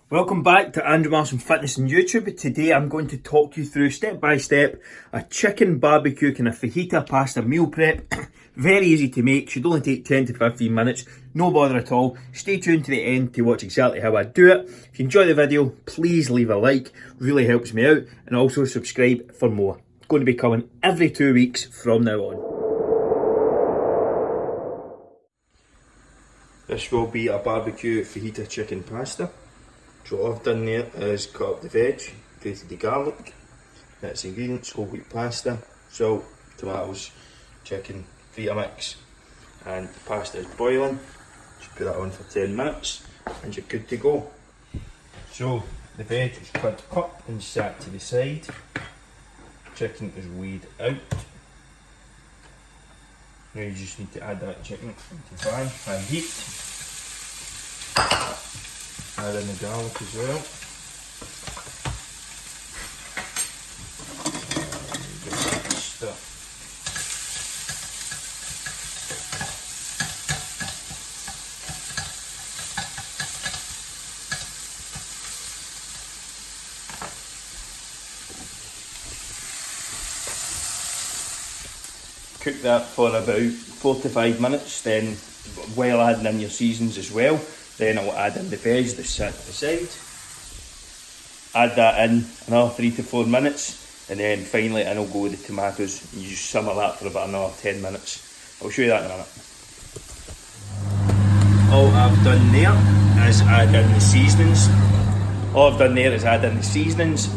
Welcome back to Andrew Marson Fitness on YouTube. Today I'm going to talk you through step by step a chicken barbecue kind of fajita pasta meal prep. Very easy to make, should only take 10 to 15 minutes, no bother at all. Stay tuned to the end to watch exactly how I do it. If you enjoy the video, please leave a like, really helps me out, and also subscribe for more. It's going to be coming every 2 weeks from now on. This will be a barbecue fajita chicken pasta. So all I've done there is cut up the veg, grated the garlic, that's the ingredients: whole wheat pasta, salt, tomatoes, chicken, Vitamix, and the pasta is boiling. Just put that on for 10 minutes and you're good to go. So the veg is cut up and sat to the side, chicken is weighed out. Now you just need to add that chicken into pan and heat. Add in the garlic as well. Stir. Cook that for about 4 to 5 minutes, then while adding in your seasons as well. Then I'll add in the veg that's sat to the side. Add that in another 3 to 4 minutes, and then finally in I'll go with the tomatoes. You just simmer that for about another 10 minutes. I'll show you that in a minute. All I've done there is add in the seasonings.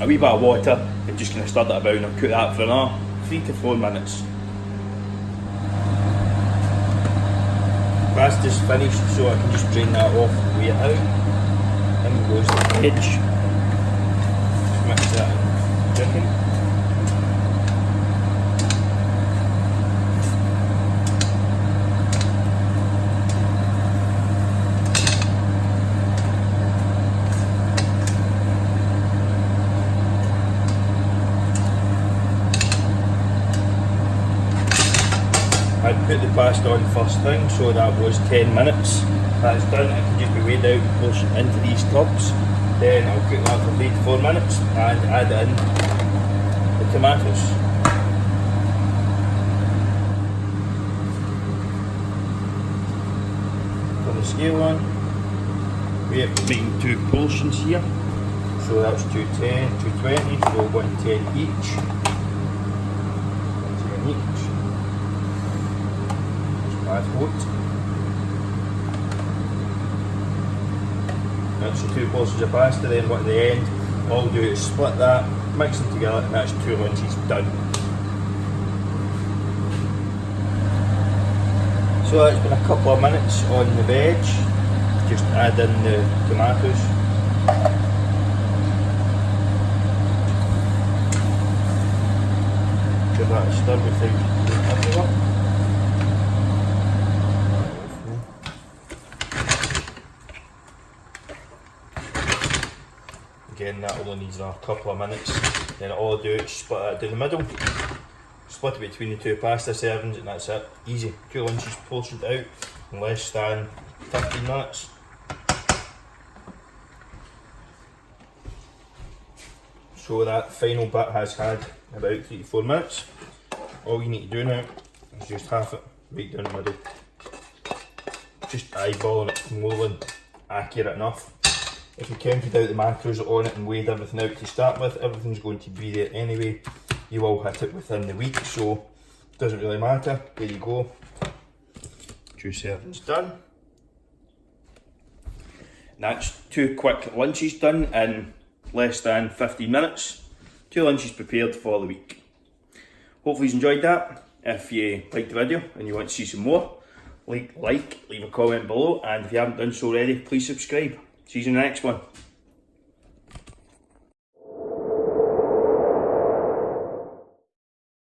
A wee bit of water, and just kind of stir that about and I'll cook that for another 3 to 4 minutes. Pasta's finished, so I can just drain that off and weigh it out. In goes the veg. Just mix that in the chicken. I'd put the pasta on first thing, so that was 10 minutes. That's done, it can just be weighed out and portioned into these tubs. Then I'll cook that for 3 to 4 minutes and add in the tomatoes. Put the scale on. We're making 2 portions here. So that's 210, 220, so 110 each. 110 each. Add wheat. That's the 2 portions of pasta. Then at the end, all I'll do is split that, mix them together, and that's 2 lunches done. So that's been a couple of minutes on the veg. Just add in the tomatoes. Give that a stir without going everywhere. Again, that only needs another couple of minutes. Then all I'll do is split that down the middle, split it between the 2 pasta servings, and that's it. Easy. 2 lunches portioned out in less than 15 minutes. So that final bit has had about 3 to 4 minutes. All you need to do now is just half it right down the middle. Just eyeballing it, more than accurate enough. If you counted out the macros on it and weighed everything out to start with, everything's going to be there anyway. You will hit it within the week, so it doesn't really matter. There you go. 2 servings done. And that's 2 quick lunches done in less than 15 minutes. 2 lunches prepared for the week. Hopefully you enjoyed that. If you liked the video and you want to see some more, leave a comment below, and if you haven't done so already, please subscribe. See you in the next one.